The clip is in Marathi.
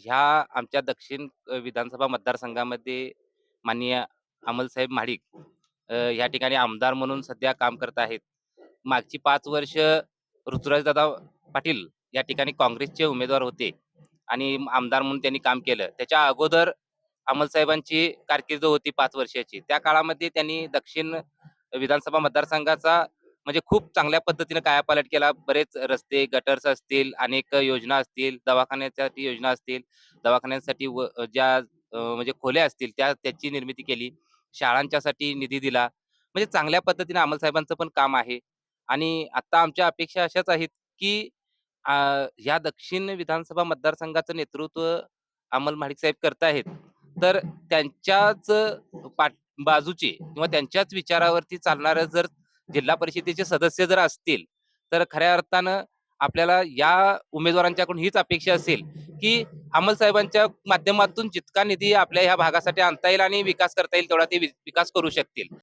ह्या आमच्या दक्षिण विधानसभा मतदारसंघामध्ये माननीय अमलसाहेब महाडिक ह्या ठिकाणी आमदार म्हणून सध्या काम करत आहेत. मागची 5 वर्ष ऋतुराजदादा पाटील या ठिकाणी काँग्रेसचे उमेदवार होते आणि आमदार म्हणून त्यांनी काम केलं. त्याच्या अगोदर अमलसाहेबांची कारकीर्द होती 5 वर्षाची. त्या काळामध्ये त्यांनी दक्षिण विधानसभा मतदारसंघाचा म्हणजे खूप चांगल्या पद्धतीने कायापालट केला. बरेच रस्ते, गटर्स असतील, अनेक योजना असतील, दवाखान्यासाठी योजना असतील, दवाखान्यांसाठी ज्या म्हणजे खोल्या असतील त्याची निर्मिती केली. शाळांच्यासाठी निधी दिला. म्हणजे चांगल्या पद्धतीने अंमलसाहेबांचं पण काम आहे. आणि आता आमच्या अपेक्षा अशाच आहेत, की अ, ह्या दक्षिण विधानसभा मतदारसंघाचं नेतृत्व अमल महाडिक साहेब करताहेत. तर त्यांच्याच बाजूचे किंवा त्यांच्याच विचारावरती चालणारं जर जिल्हा परिषदेचे सदस्य जर असतील, तर खऱ्या अर्थानं आपल्याला या उमेदवारांच्याकडून हीच अपेक्षा असेल, की अंमल साहेबांच्या माध्यमातून जितका निधी आपल्या ह्या भागासाठी आणता येईल आणि विकास करता येईल तेवढा ते विकास करू शकतील.